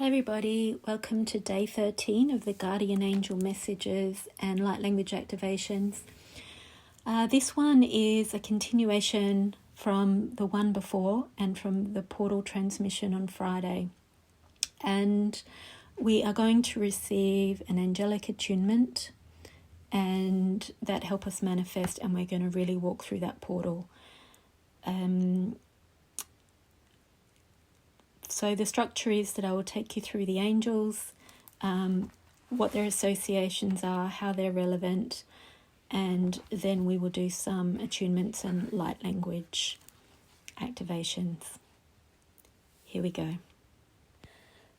Hey everybody, welcome to day 13 of the Guardian Angel Messages and Light Language Activations. This one is a continuation from the one before and from the portal transmission on Friday. And we are going to receive an angelic attunement and that help us manifest, and we're going to really walk through that portal. So the structure is that I will take you through the angels, what their associations are, how they're relevant, and then we will do some attunements and light language activations. Here we go.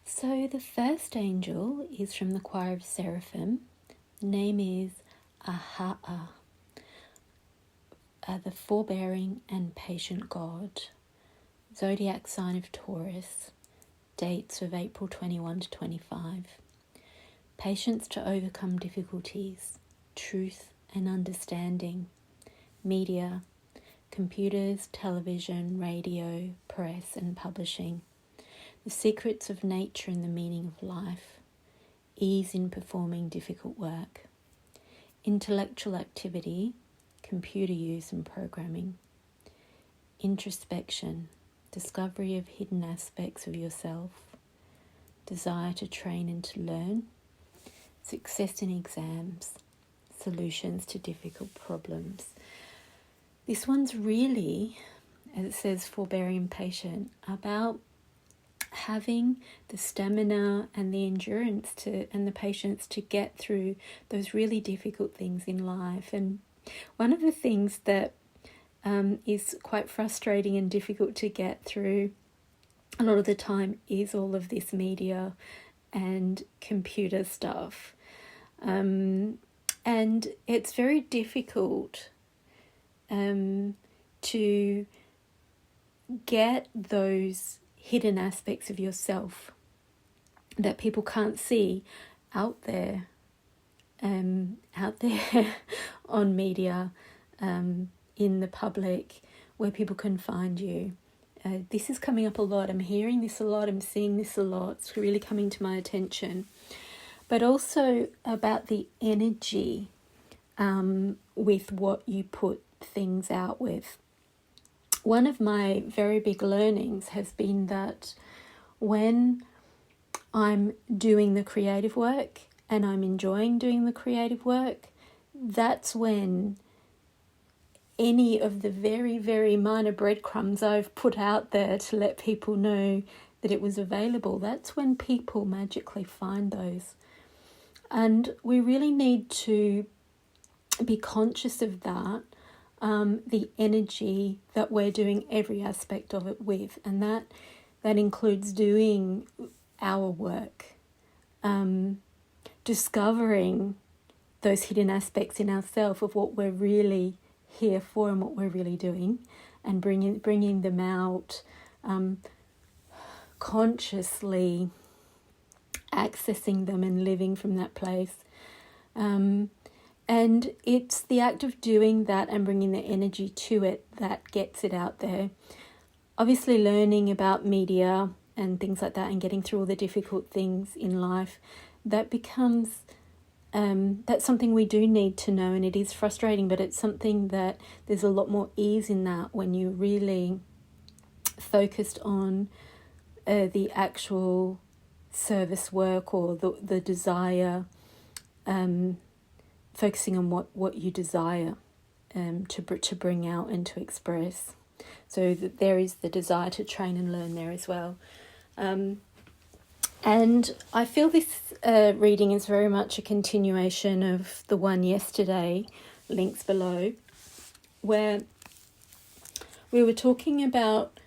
So the first angel is from the choir of Seraphim. The name is Aha'a, the forbearing and patient God. Zodiac sign of Taurus, dates of April 21 to 25. Patience to overcome difficulties, truth and understanding, media, computers, television, radio, press and publishing, the secrets of nature and the meaning of life, ease in performing difficult work, intellectual activity, computer use and programming, introspection, discovery of hidden aspects of yourself, desire to train and to learn, success in exams, solutions to difficult problems. This one's really, as it says, forbearing and patient, about having the stamina and the endurance and the patience to get through those really difficult things in life. And one of the things that is quite frustrating and difficult to get through a lot of the time is all of this media and computer stuff. And it's very difficult to get those hidden aspects of yourself that people can't see out there on media, in the public, where people can find you. This is coming up a lot. I'm hearing this a lot. I'm seeing this a lot. It's really coming to my attention. But also about the energy with what you put things out with. One of my very big learnings has been that when I'm doing the creative work and I'm enjoying doing the creative work, that's when any of the very, very minor breadcrumbs I've put out there to let people know that it was available, that's when people magically find those. And we really need to be conscious of that, the energy that we're doing every aspect of it with. And that includes doing our work, discovering those hidden aspects in ourselves of what we're really here for and what we're really doing, and bringing them out, consciously accessing them and living from that place. And it's the act of doing that and bringing the energy to it that gets it out there. Obviously learning about media and things like that and getting through all the difficult things in life, that becomes that's something we do need to know, and it is frustrating, but it's something that there's a lot more ease in that when you're really focused on the actual service work or the desire, focusing on what you desire to bring out and to express. So that there is the desire to train and learn there as well. And I feel this reading is very much a continuation of the one yesterday, links below, where we were talking about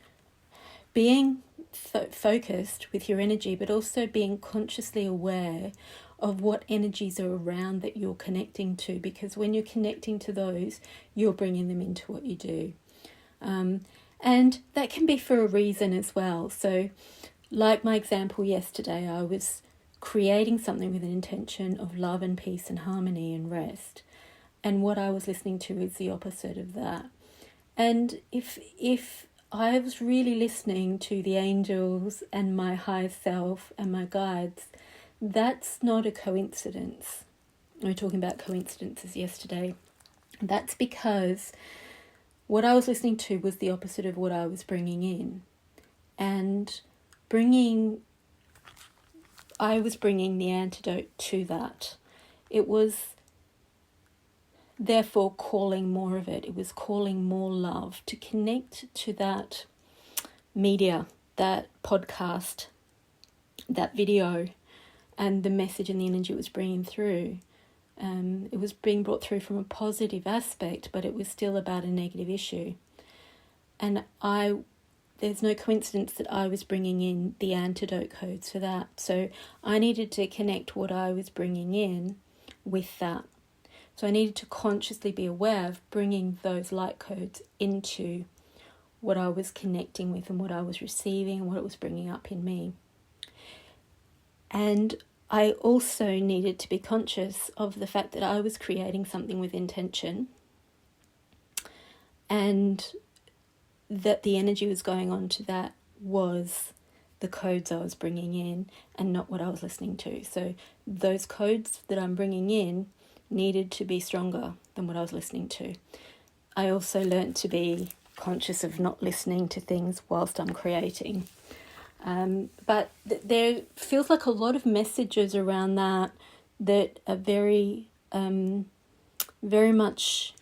being focused with your energy, but also being consciously aware of what energies are around that you're connecting to, because when you're connecting to those, you're bringing them into what you do. And that can be for a reason as well. So like my example yesterday, I was creating something with an intention of love and peace and harmony and rest. And what I was listening to is the opposite of that. And if I was really listening to the angels and my higher self and my guides. That's not a coincidence. We were talking about coincidences yesterday. That's because what I was listening to was the opposite of what I was bringing in. And I was bringing the antidote to that. It was therefore calling more of it. It was calling more love to connect to that media, that podcast, that video, and the message and the energy it was bringing through. It was being brought through from a positive aspect, but it was still about a negative issue. And there's no coincidence that I was bringing in the antidote codes for that. So I needed to connect what I was bringing in with that. So I needed to consciously be aware of bringing those light codes into what I was connecting with and what I was receiving and what it was bringing up in me. And I also needed to be conscious of the fact that I was creating something with intention, and that the energy was going on to that was the codes I was bringing in and not what I was listening to. So those codes that I'm bringing in needed to be stronger than what I was listening to. I also learned to be conscious of not listening to things whilst I'm creating. But there feels like a lot of messages around that are very, very much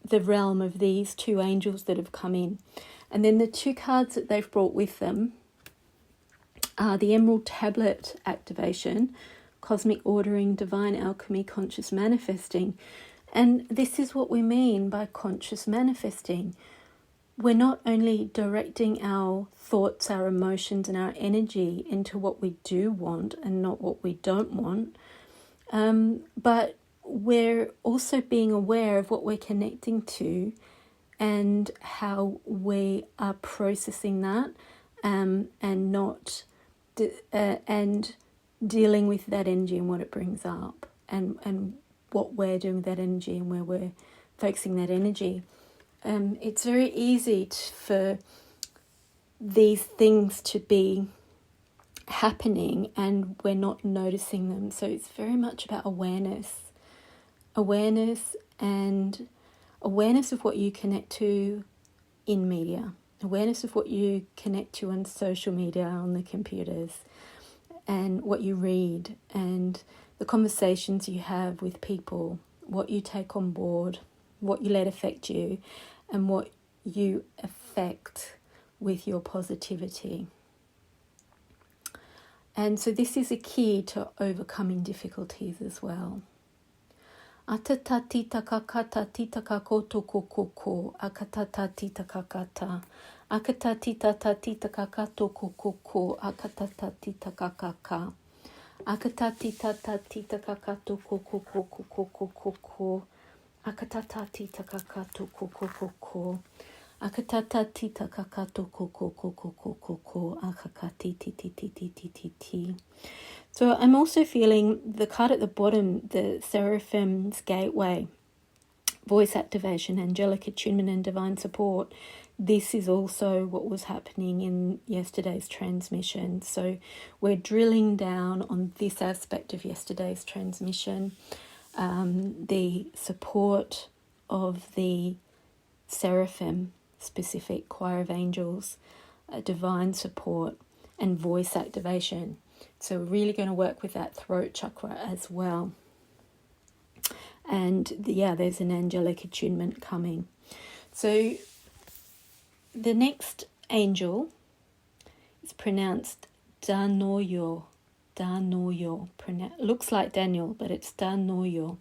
the realm of these two angels that have come in. And then the two cards that they've brought with them are the Emerald Tablet activation, Cosmic Ordering, Divine Alchemy, Conscious Manifesting. And this is what we mean by conscious manifesting. We're not only directing our thoughts, our emotions, and our energy into what we do want and not what we don't want, but we're also being aware of what we're connecting to and how we are processing that, and not and dealing with that energy and what it brings up, and what we're doing with that energy and where we're focusing that energy. It's very easy for these things to be happening and we're not noticing them. So it's very much about awareness and awareness of what you connect to in media, awareness of what you connect to on social media, on the computers, and what you read, and the conversations you have with people, what you take on board, what you let affect you, and what you affect with your positivity. And so this is a key to overcoming difficulties as well. Atata tita kakata tita kakoto kokoko, akatata tita kakata, akata tita tita kakato kokoko, akatata tita kakaka, akata tita tita kakato kokoko kokoko, akatata tita kakato kokoko, akatata tita kakato kokoko, akakati titi. So I'm also feeling the card at the bottom, the Seraphim's Gateway, voice activation, angelic attunement and divine support. This is also what was happening in yesterday's transmission. So we're drilling down on this aspect of yesterday's transmission, the support of the Seraphim, specific choir of angels, divine support, and voice activation. So we're really going to work with that throat chakra as well. And there's an angelic attunement coming. So the next angel is pronounced Danoyo. Looks like Daniel, but it's Danoyo.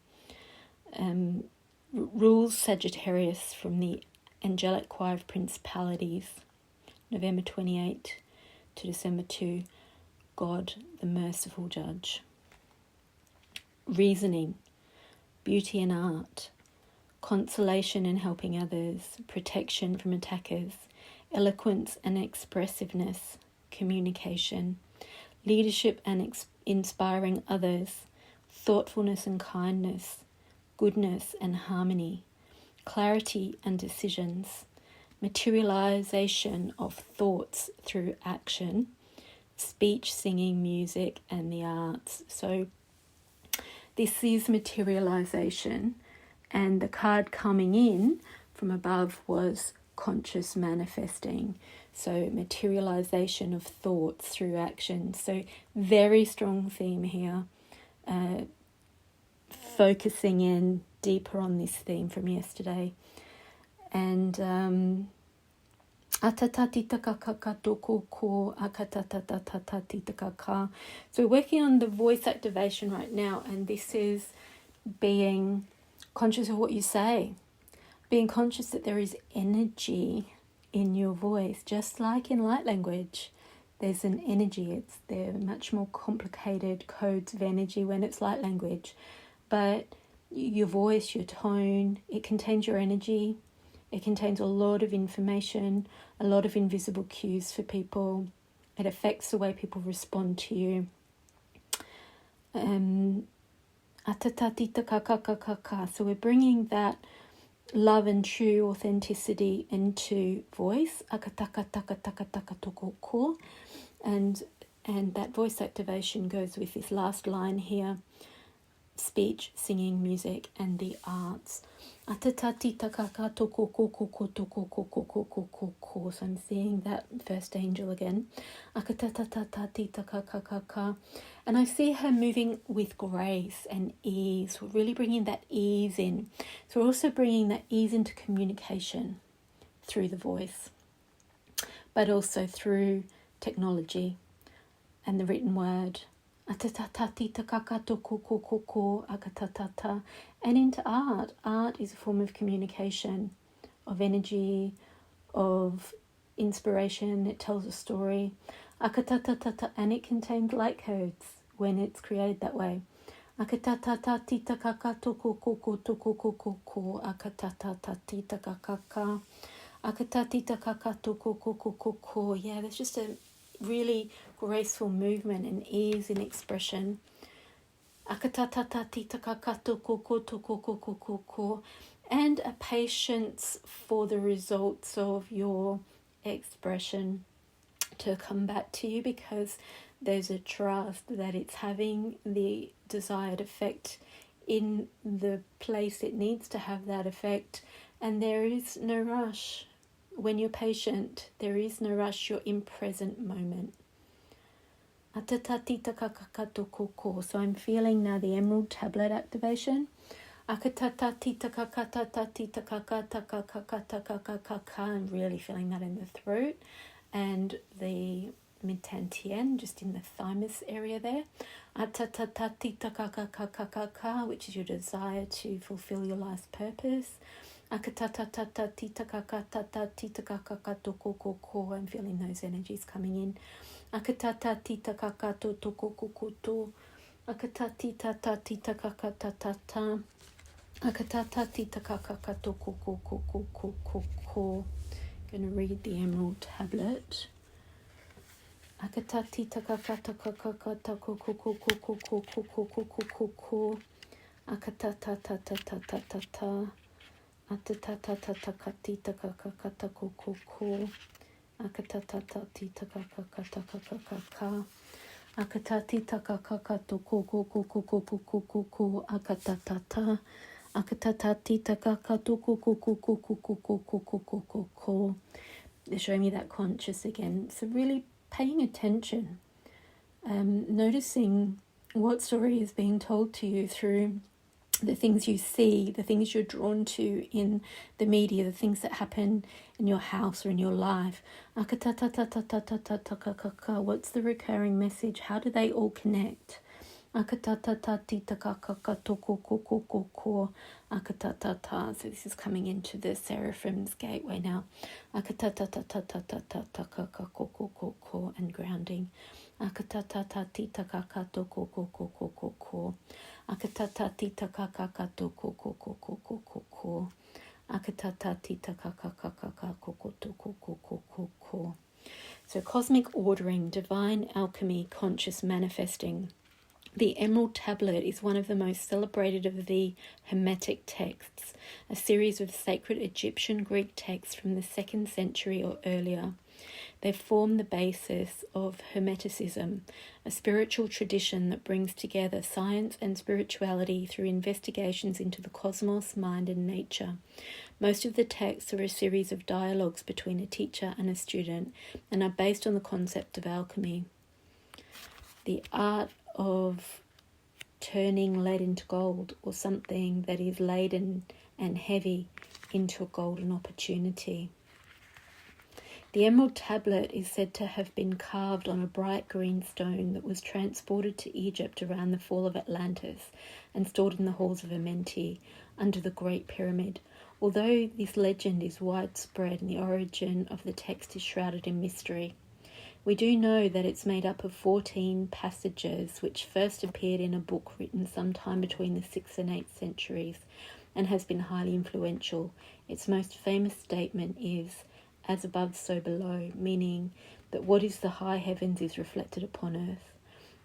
Rules Sagittarius from the angelic choir of principalities, November 28 to December 2. God, the merciful judge. Reasoning, beauty and art, consolation and helping others, protection from attackers, eloquence and expressiveness, communication, leadership and inspiring others, thoughtfulness and kindness, goodness and harmony, clarity and decisions, materialization of thoughts through action, speech, singing, music, and the arts. So this is materialization, and the card coming in from above was conscious manifesting. So materialization of thoughts through action. So very strong theme here. Focusing in deeper on this theme from yesterday. And so we're working on the voice activation right now, and this is being conscious of what you say, being conscious that there is energy in your voice, just like in light language. There's an energy. They're much more complicated codes of energy when it's light language. But your voice, your tone, it contains your energy. It contains a lot of information, a lot of invisible cues for people. It affects the way people respond to you. So we're bringing that love and true authenticity into voice. And that voice activation goes with this last line here. Speech, singing, music, and the arts. So I'm seeing that first angel again. And I see her moving with grace and ease. We're really bringing that ease in. So we're also bringing that ease into communication through the voice, but also through technology and the written word. And into art. Art is a form of communication, of energy, of inspiration. It tells a story. And it contains light codes when it's created that way. Yeah, there's just a really graceful movement and ease in expression. And a patience for the results of your expression to come back to you, because there's a trust that it's having the desired effect in the place it needs to have that effect, and there is no rush. When you're patient, there is no rush. You're in present moment. So I'm feeling now the emerald tablet activation. I'm really feeling that in the throat and the mid-tantien, just in the thymus area there. Which is your desire to fulfill your life's purpose. I'm feeling those energies coming in. And going to read the emerald tablet. They're showing me that conscious again. So really paying attention, noticing what story is being told to you through the things you see, the things you're drawn to in the media, the things that happen in your house or in your life. What's the recurring message? How do they all connect? So this is coming into the Seraphim's gateway now. And grounding. So cosmic ordering, divine alchemy, conscious manifesting. The Emerald Tablet is one of the most celebrated of the Hermetic texts, a series of sacred Egyptian Greek texts from the 2nd century or earlier. They form the basis of Hermeticism, a spiritual tradition that brings together science and spirituality through investigations into the cosmos, mind, and nature. Most of the texts are a series of dialogues between a teacher and a student and are based on the concept of alchemy. The art of turning lead into gold, or something that is laden and heavy into a golden opportunity. The Emerald Tablet is said to have been carved on a bright green stone that was transported to Egypt around the fall of Atlantis and stored in the halls of Amenti under the Great Pyramid. Although this legend is widespread and the origin of the text is shrouded in mystery, we do know that it's made up of 14 passages which first appeared in a book written sometime between the 6th and 8th centuries and has been highly influential. Its most famous statement is, "As above, so below," meaning that what is the high heavens is reflected upon earth.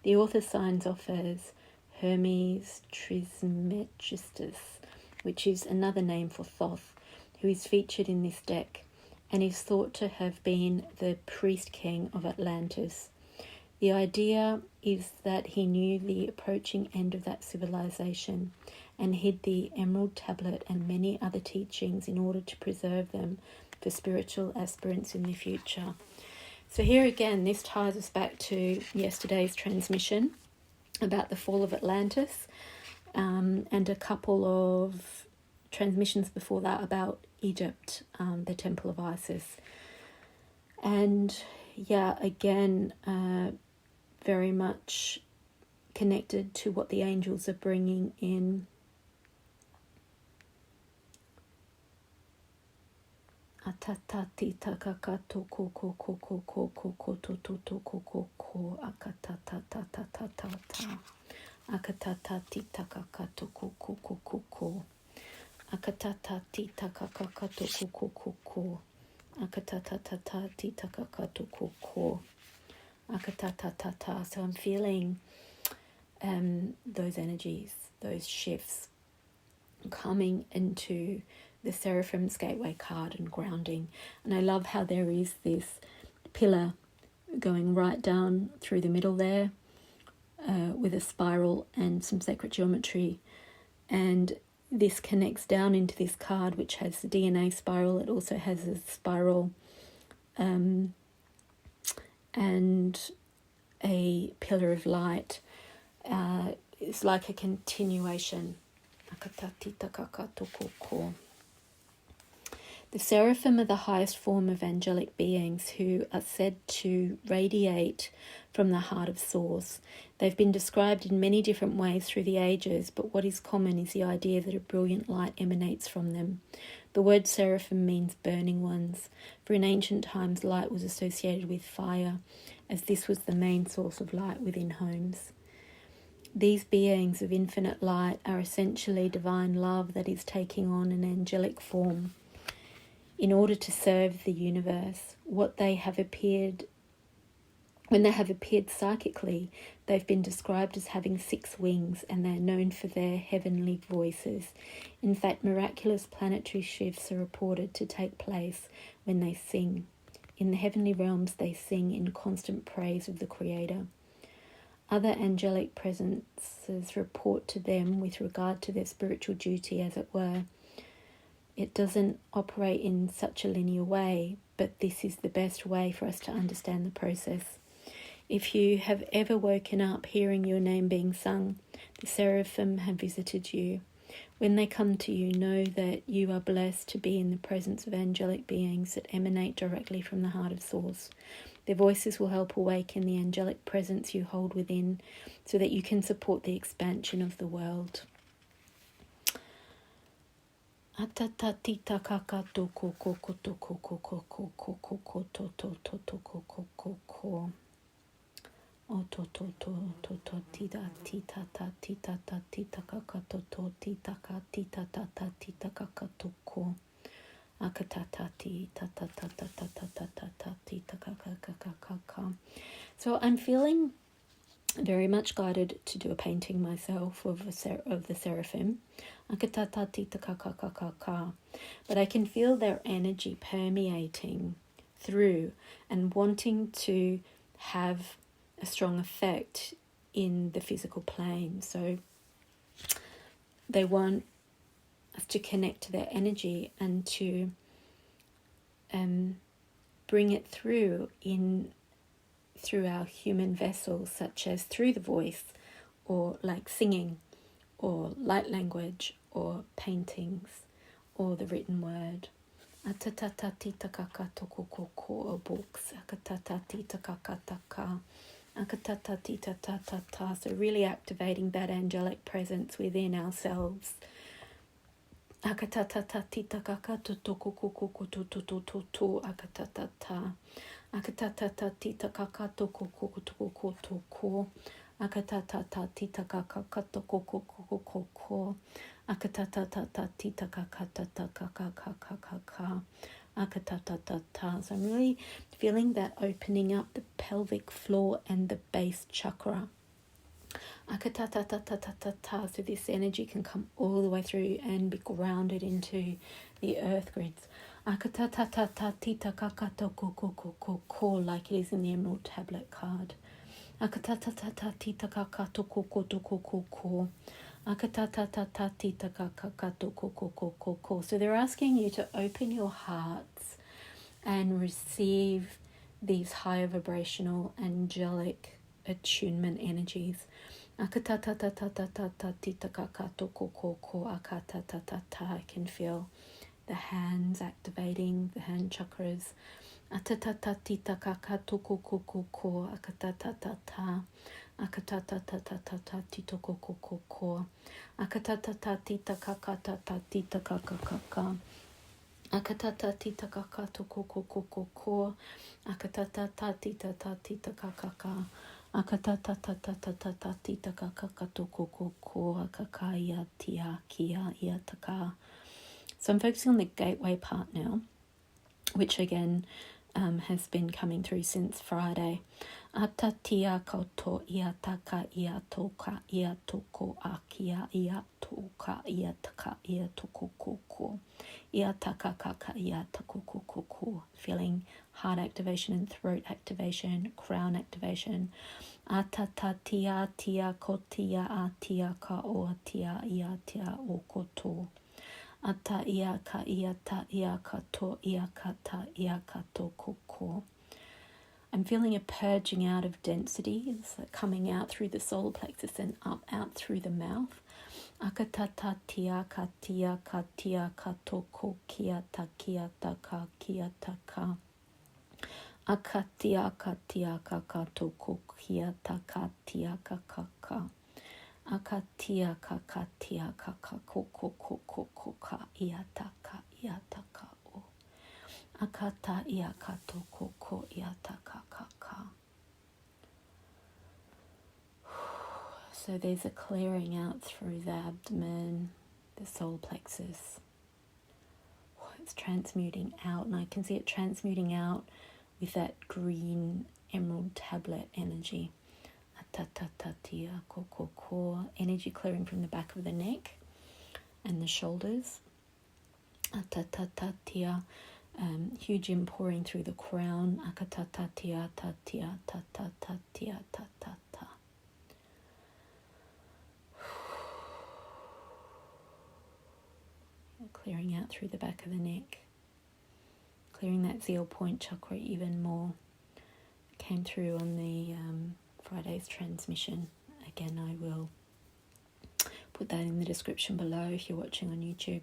The author signs off as Hermes Trismegistus, which is another name for Thoth, who is featured in this deck and is thought to have been the priest king of Atlantis. The idea is that he knew the approaching end of that civilization and hid the Emerald Tablet and many other teachings in order to preserve them for spiritual aspirants in the future. So here again, this ties us back to yesterday's transmission about the fall of Atlantis, and a couple of transmissions before that about Egypt, the Temple of Isis. And yeah, again, very much connected to what the angels are bringing in. Akatata tita kakakato koko. Akatata tita kakato koko. Akatatata. So I'm feeling those energies, those shifts coming into the Seraphim's Gateway card and grounding. And I love how there is this pillar going right down through the middle there, with a spiral and some sacred geometry. And this connects down into this card, which has the DNA spiral. It also has a spiral and a pillar of light. It's like a continuation. The Seraphim are the highest form of angelic beings who are said to radiate from the heart of Source. They've been described in many different ways through the ages, but what is common is the idea that a brilliant light emanates from them. The word Seraphim means burning ones, for in ancient times light was associated with fire, as this was the main source of light within homes. These beings of infinite light are essentially divine love that is taking on an angelic form in order to serve the universe. When they have appeared psychically, they've been described as having 6 wings, and they're known for their heavenly voices. In fact, miraculous planetary shifts are reported to take place when they sing. In the heavenly realms, they sing in constant praise of the Creator. Other angelic presences report to them with regard to their spiritual duty, as it were. It doesn't operate in such a linear way, but this is the best way for us to understand the process. If you have ever woken up hearing your name being sung, the Seraphim have visited you. When they come to you, know that you are blessed to be in the presence of angelic beings that emanate directly from the heart of Source. Their voices will help awaken the angelic presence you hold within so that you can support the expansion of the world. So I'm feeling very much guided to do a painting myself of the Seraphim. But I can feel their energy permeating through and wanting to have a strong effect in the physical plane. So they want us to connect to their energy and to bring it through our human vessels, such as through the voice, or like singing, or light language, or paintings, or the written word. So really activating that angelic presence within ourselves. So I'm really feeling that opening up the pelvic floor and the base chakra. So this energy can come all the way through and be grounded into the earth grids. Like it is in the Emerald Tablet card. So they're asking you to open your hearts and receive these higher vibrational angelic attunement energies. I can feel the hands activating, the hand chakras. So I'm focusing on the gateway part now, which again has been coming through since Friday. Atatia koto iataka iatoka iatoko akia iatoka iataka iatoko iataka kaka iatoko. Feeling heart activation and throat activation, crown activation. Atatatia tia kotia atia ka oatia iatia okoto. Ata iaka iata iakato iakata iakato koko. I'm feeling a purging out of density. It's like coming out through the solar plexus and up out through the mouth. Akatata tiaka tiaka tiaka toko kiata kiata ka kiata ka. Akatiaka tiaka ka toko kiata ka tiaka ka. Akatia kakatia kakakokokokokaka iataka iataka o. Akata iakato koko iataka kaka. So there's a clearing out through the abdomen, the solar plexus. It's transmuting out, and I can see it transmuting out with that green emerald tablet energy. Atatatia koko, energy clearing from the back of the neck and the shoulders. Atatatia, huge inpouring through the crown. Akatatatia tatia tatatatia tatata. Clearing out through the back of the neck. Clearing that 0 point chakra even more. Came through on the Friday's transmission. Again, I will put that in the description below if you're watching on YouTube.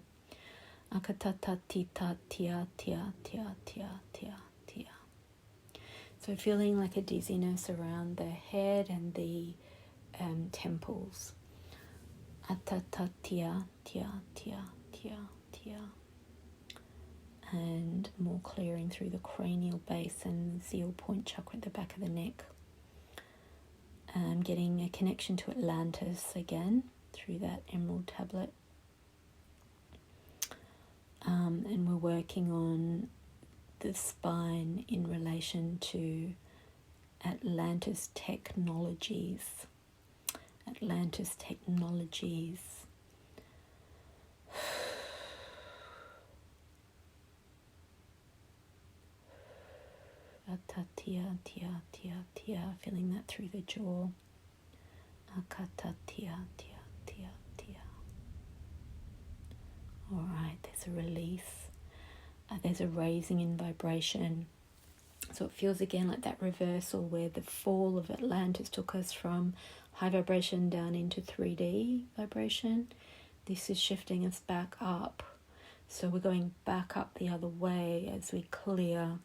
So feeling like a dizziness around the head and the temples. And more clearing through the cranial base and 0 point chakra at the back of the neck. Getting a connection to Atlantis again through that emerald tablet. And we're working on the spine in relation to Atlantis technologies. Atlantis technologies. Atatia, tia, tia, tia. Feeling that through the jaw. Akatatia, tia, tia, tia. All right, there's a release. There's a raising in vibration. So it feels again like that reversal where the fall of Atlantis took us from high vibration down into 3D vibration. This is shifting us back up. So we're going back up the other way as we clear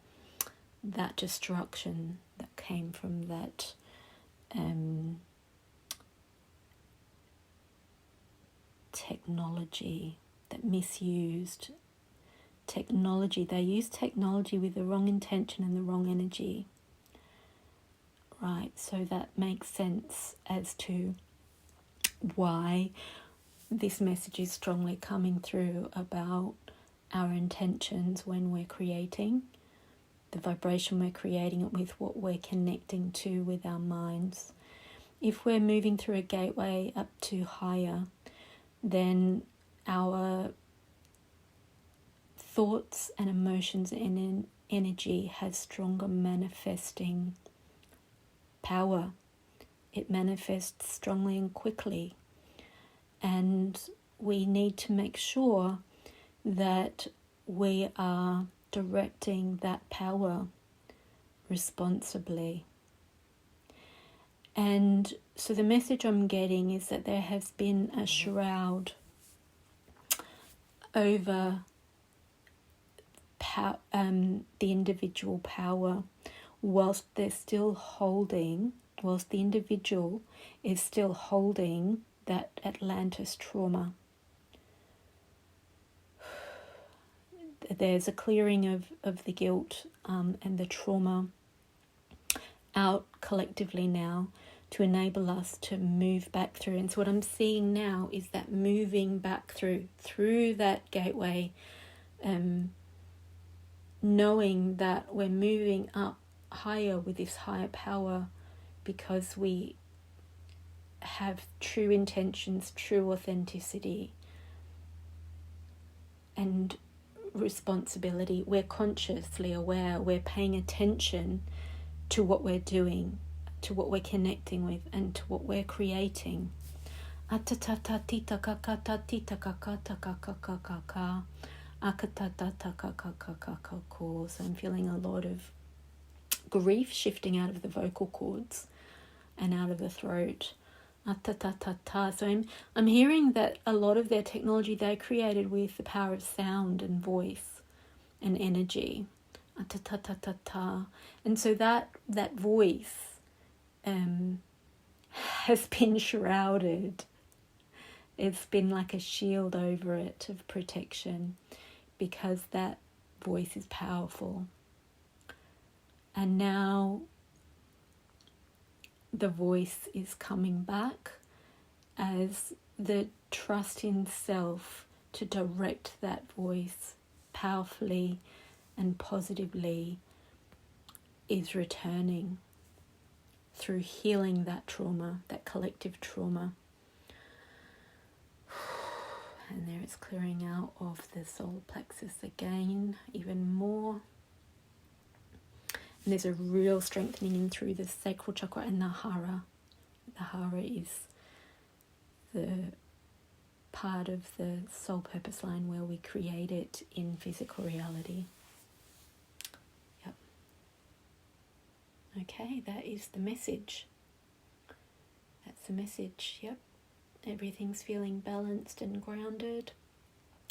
that destruction that came from that technology, that misused technology. They use technology with the wrong intention and the wrong energy. Right, so that makes sense as to why this message is strongly coming through about our intentions when we're creating, the vibration we're creating it with, what we're connecting to with our minds. If we're moving through a gateway up to higher, then our thoughts and emotions and energy has stronger manifesting power. It manifests strongly and quickly. And we need to make sure that we are directing that power responsibly. And so the message I'm getting is that there has been a shroud over the individual power, whilst the individual is still holding that Atlantis trauma. There's a clearing of the guilt and the trauma out collectively now to enable us to move back through. And so what I'm seeing now is that moving back through that gateway, knowing that we're moving up higher with this higher power because we have true intentions, true authenticity and responsibility. We're consciously aware, we're paying attention to what we're doing, to what we're connecting with, and to what we're creating. So I'm feeling a lot of grief shifting out of the vocal cords and out of the throat. So I'm hearing that a lot of their technology they created with the power of sound and voice and energy. And so that voice has been shrouded. It's been like a shield over it of protection because that voice is powerful. And now the voice is coming back as the trust in self to direct that voice powerfully and positively is returning through healing that trauma, that collective trauma. And there it's clearing out of the solar plexus again, even more. And there's a real strengthening in through the sacral chakra and the hara. The hara is the part of the soul purpose line where we create it in physical reality. Yep. Okay, that is the message. That's the message, yep. Everything's feeling balanced and grounded.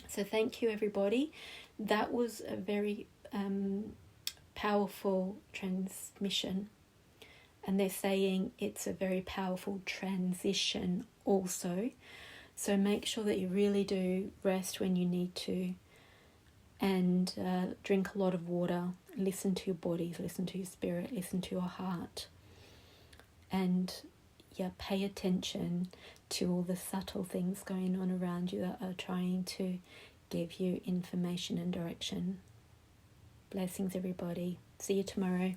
So thank you, everybody. That was a very powerful transmission. And they're saying it's a very powerful transition also. So make sure that you really do rest when you need to. And drink a lot of water. Listen to your bodies, listen to your spirit, listen to your heart. And pay attention to all the subtle things going on around you that are trying to give you information and direction. Blessings, everybody. See you tomorrow.